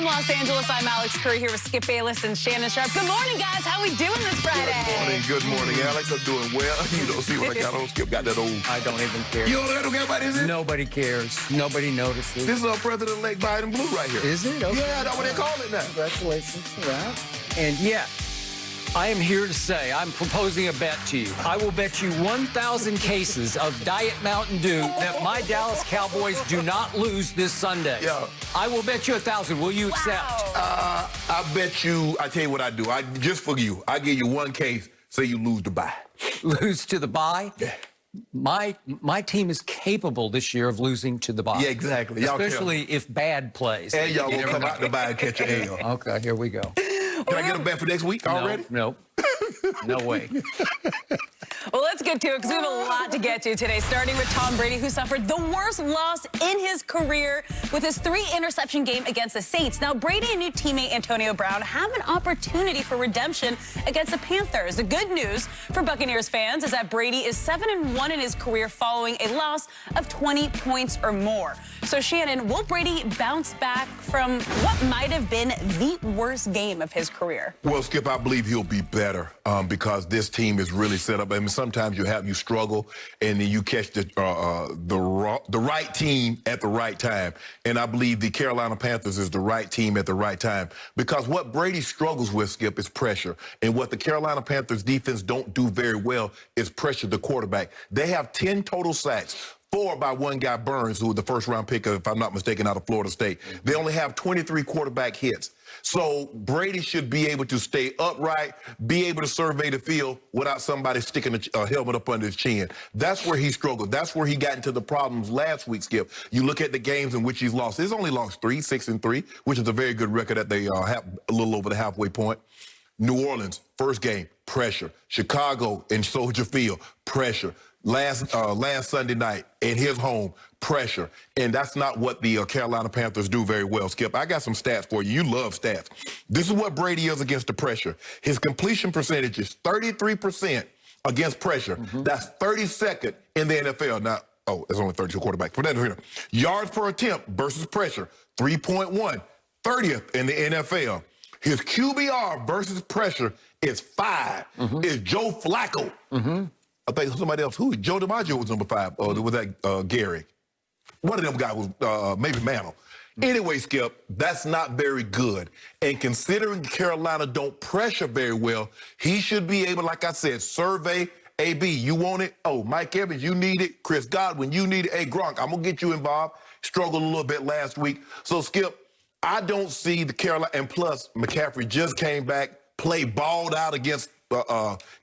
From Los Angeles, I'm Alex Curry here with Skip Bayless and Shannon Sharp. Good morning, guys. How we doing this Friday? Good morning, Alex. I'm doing well. You don't see what I got on. Skip got that old. I don't even care. You don't care about it, is it? Nobody cares. Nobody notices. This is our President-elect Biden blue right here. Is it? Okay. Yeah, that's what they call it now. Congratulations for that. And yet, I am here to say, I'm proposing a bet to you. I will bet you 1,000 cases of Diet Mountain Dew that my Dallas Cowboys do not lose this Sunday. Yeah. I will bet you 1,000. Will you accept? I bet you, I tell you what I do. Just for you, I give you one case, say you lose the bye. Lose to the bye? Yeah. My team is capable this year of losing to the bye. Yeah, exactly. Especially if bad plays. And y'all will come out the bye and catch an L. Okay, here we go. Can I get a bet for next week already? No. No way. Well, let's get to it because we have a lot to get to today, starting with Tom Brady, who suffered the worst loss in his career with his 3-interception game against the Saints. Now, Brady and new teammate Antonio Brown have an opportunity for redemption against the Panthers. The good news for Buccaneers fans is that Brady is 7-1 in his career following a loss of 20 points or more. So, Shannon, will Brady bounce back from what might have been the worst game of his career? Well, Skip, I believe he'll be better because this team is really set up. I mean, sometimes you struggle, and then you catch the right team at the right time. And I believe the Carolina Panthers is the right team at the right time because what Brady struggles with, Skip, is pressure. And what the Carolina Panthers defense don't do very well is pressure the quarterback. They have 10 total sacks. 4 by one guy, Burns, who was the first-round pick, if I'm not mistaken, out of Florida State. They only have 23 quarterback hits. So Brady should be able to stay upright, be able to survey the field without somebody sticking a helmet up under his chin. That's where he struggled. That's where he got into the problems last week, Skip. You look at the games in which he's lost. He's only lost 3, 6-3, which is a very good record that they have a little over the halfway point. New Orleans, first game, pressure. Chicago in Soldier Field, pressure. Last Sunday night in his home, pressure. And that's not what the Carolina Panthers do very well, Skip. I got some stats for you. You love stats. This is what Brady is against the pressure. His completion percentage is 33% against pressure. That's 32nd in the NFL. Now, there's only 32 quarterbacks. For that, yards per attempt versus pressure, 3.1, 30th in the NFL. His QBR versus pressure is 5. It's Joe Flacco. I think somebody else. Who? Joe DiMaggio was number 5. Or was that Gary? One of them guys was maybe Mantle. Anyway, Skip, that's not very good. And considering Carolina don't pressure very well, he should be able, like I said, survey. AB, you want it? Oh, Mike Evans, you need it. Chris Godwin, you need it. Hey, Gronk, I'm going to get you involved. Struggled a little bit last week. So, Skip, I don't see the Carolina. And plus, McCaffrey just came back, balled out against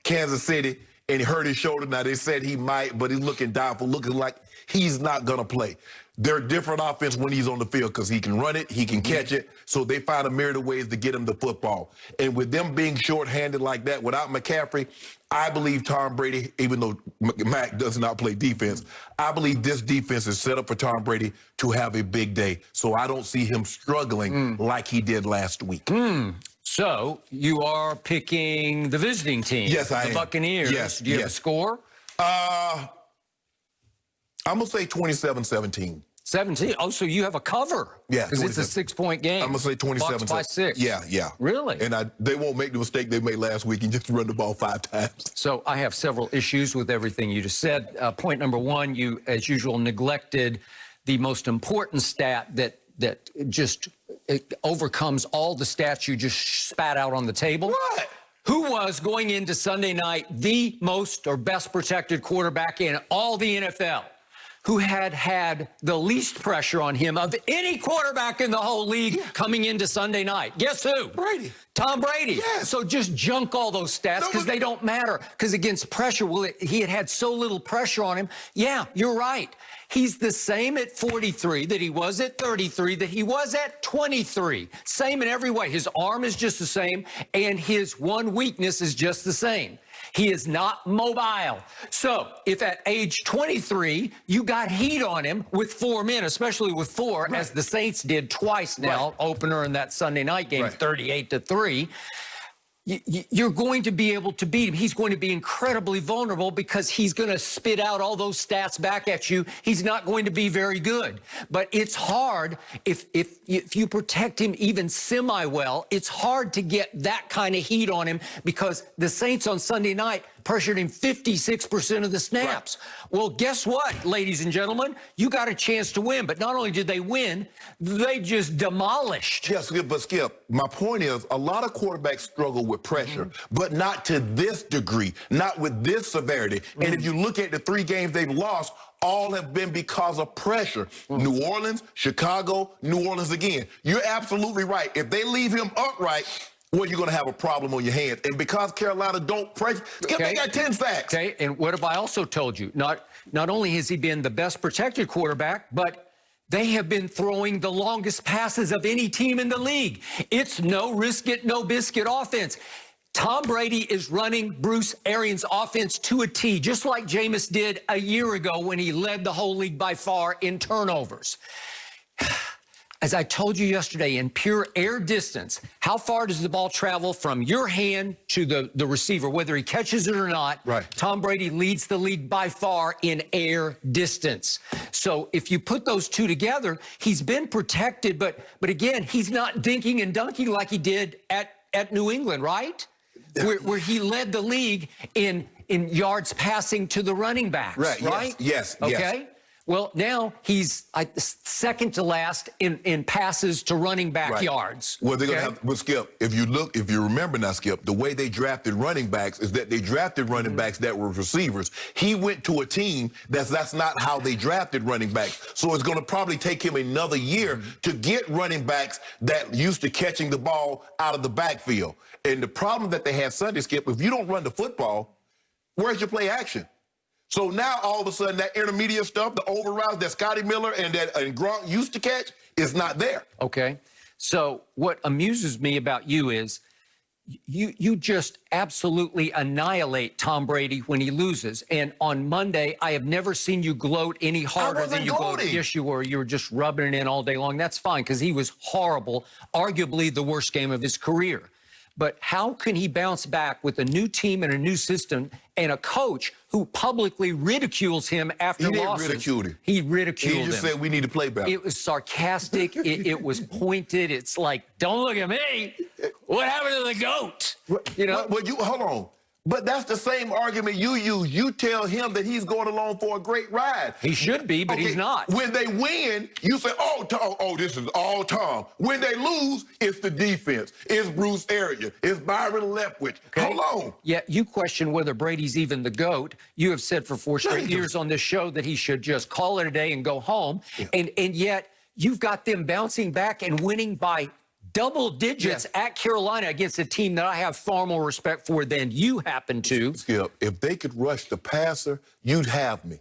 Kansas City. And he hurt his shoulder. Now, they said he might, but he's looking doubtful, looking like he's not going to play. They're different offense when he's on the field because he can run it, he can catch it. So they find a myriad of ways to get him the football. And with them being shorthanded like that, without McCaffrey, I believe Tom Brady, even though Mac does not play defense, I believe this defense is set up for Tom Brady to have a big day. So I don't see him struggling like he did last week. So, you are picking the visiting team. Yes, I am. The Buccaneers. Yes, Do you have a score? I'm going to say 27-17. 17. Oh, so you have a cover. Yeah. Because it's a 6-point game. I'm going to say 27. Bucs by 6. Yeah. Really? And they won't make the mistake they made last week and just run the ball 5 times. So I have several issues with everything you just said. Point number 1, you, as usual, neglected the most important stat that just it overcomes all the stats you just spat out on the table. What? Who was, going into Sunday night, the most or best protected quarterback in all the NFL? Who had the least pressure on him of any quarterback in the whole league coming into Sunday night? Guess who? Brady. Tom Brady. Yes. So just junk all those stats because they don't matter. Because against pressure, he had so little pressure on him. Yeah, you're right. He's the same at 43 that he was at 33, that he was at 23. Same in every way. His arm is just the same, and his one weakness is just the same. He is not mobile. So if at age 23, you got heat on him with 4 men, especially with 4, as the Saints did twice now, opener in that Sunday night game, 38-3. you're going to be able to beat him. He's going to be incredibly vulnerable because he's going to spit out all those stats back at you. He's not going to be very good. But it's hard if you protect him even semi-well, it's hard to get that kind of heat on him because the Saints on Sunday night pressured him 56% of the snaps. Right. Well, guess what, ladies and gentlemen? You got a chance to win. But not only did they win, they just demolished. Yes, but Skip, my point is a lot of quarterbacks struggle with pressure, but not to this degree, not with this severity. And if you look at the 3 games they've lost, all have been because of pressure. New Orleans, Chicago, New Orleans again. You're absolutely right. If they leave him upright, well, you're going to have a problem on your hands. And because Carolina don't pressure, they got 10 sacks. Okay, and what have I also told you? Not only has he been the best protected quarterback, but they have been throwing the longest passes of any team in the league. It's no risk it, no biscuit offense. Tom Brady is running Bruce Arians' offense to a T, just like Jameis did a year ago when he led the whole league by far in turnovers. As I told you yesterday, in pure air distance, how far does the ball travel from your hand to the receiver, whether he catches it or not? Right. Tom Brady leads the league by far in air distance. So if you put those two together, he's been protected, but again, he's not dinking and dunking like he did at New England, right? Where he led the league in yards passing to the running backs, right? Yes. Okay. Well, now he's second to last in passes to running back yards. Well, they're going to have, well, Skip, if you remember now, Skip, the way they drafted running backs is that they drafted running backs that were receivers. He went to a team that's not how they drafted running backs. So it's going to probably take him another year to get running backs that used to catching the ball out of the backfield. And the problem that they had Sunday, Skip, if you don't run the football, where's your play action? So now all of a sudden that intermediate stuff, the overroutes that Scotty Miller and Gronk used to catch is not there. Okay. So what amuses me about you is you just absolutely annihilate Tom Brady when he loses. And on Monday, I have never seen you gloat any harder than you gloated. Yes, you were. You were just rubbing it in all day long. That's fine because he was horrible, arguably the worst game of his career. But how can he bounce back with a new team and a new system and a coach who publicly ridicules him after losses? He didn't ridicule him. He ridiculed him. He just said we need to play better. It was sarcastic. it was pointed. It's like, don't look at me. What happened to the GOAT? You know? Well, hold on. But that's the same argument you use. You tell him that he's going along for a great ride. He should be, but he's not. When they win, you say, oh, this is all Tom. When they lose, it's the defense. It's Bruce Arians. It's Byron Leftwich. Okay. Hold on. Yeah, you question whether Brady's even the GOAT. You have said for 4 straight years on this show that he should just call it a day and go home. Yeah. And yet you've got them bouncing back and winning by double digits at Carolina against a team that I have far more respect for than you happen to. Skip, if they could rush the passer, you'd have me.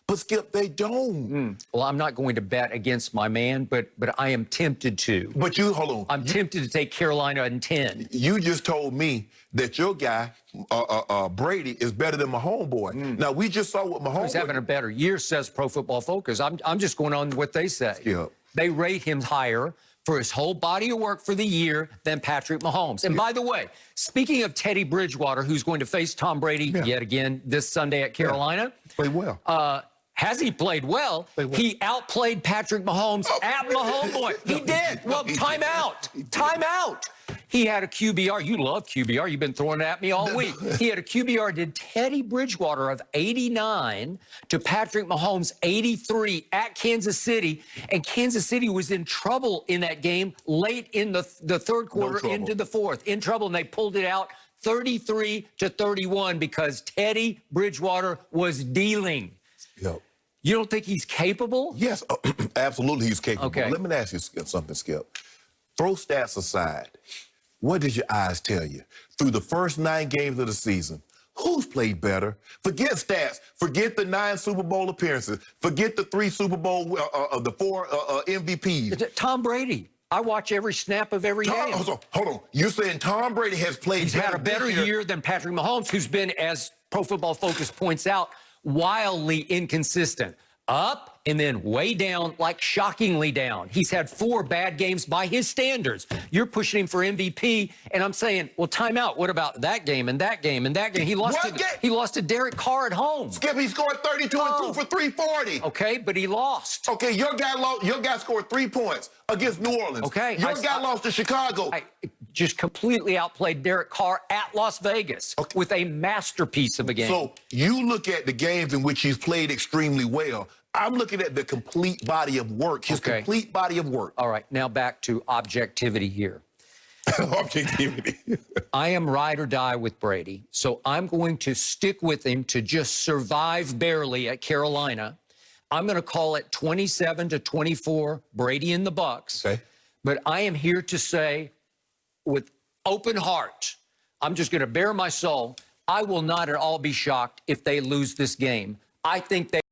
But, Skip, they don't. Well, I'm not going to bet against my man, but I am tempted to. But hold on. I'm tempted to take Carolina in 10. You just told me that your guy, Brady, is better than my homeboy. Now, we just saw what Mahomes... He's having a better year, says Pro Football Focus. I'm just going on what they say. Skip. They rate him higher for his whole body of work for the year than Patrick Mahomes. And by the way, speaking of Teddy Bridgewater, who's going to face Tom Brady yet again this Sunday at Carolina. Played well. Has he played well? He outplayed Patrick Mahomes at Mahomes. He did. Well, timeout. Timeout. He had a QBR. You love QBR. You've been throwing it at me all week. He had a QBR, did Teddy Bridgewater, of 89 to Patrick Mahomes, 83 at Kansas City. And Kansas City was in trouble in that game late in the third quarter into the fourth. In trouble, and they pulled it out 33-31 because Teddy Bridgewater was dealing. Yep. You don't think he's capable? Yes, absolutely he's capable. Okay. Let me ask you something, Skip. Throw stats aside. What did your eyes tell you? Through the first 9 games of the season, who's played better? Forget stats. Forget the 9 Super Bowl appearances. Forget the 3 Super Bowl, the 4 MVPs. Tom Brady. I watch every snap of every game. Hold on. You're saying Tom Brady has played He's had a better year than Patrick Mahomes, who's been, as Pro Football Focus points out, wildly inconsistent. up and then way down, like shockingly down. He's had 4 bad games by his standards. You're pushing him for MVP, and I'm saying, well, time out. What about that game and that game and that game? He lost to Derek Carr at home. Skip, he scored 32 and 2 for 340. Okay, but he lost. Okay, your guy scored 3 points against New Orleans. Okay. Your guy lost to Chicago. I just completely outplayed Derek Carr at Las Vegas with a masterpiece of a game. So you look at the games in which he's played extremely well. I'm looking at the complete body of work, his complete body of work. All right, now back to objectivity here. Objectivity. I am ride or die with Brady, so I'm going to stick with him to just survive barely at Carolina. I'm going to call it 27-24, Brady and the Bucs. Okay. But I am here to say, with open heart, I'm just going to bare my soul, I will not at all be shocked if they lose this game. I think they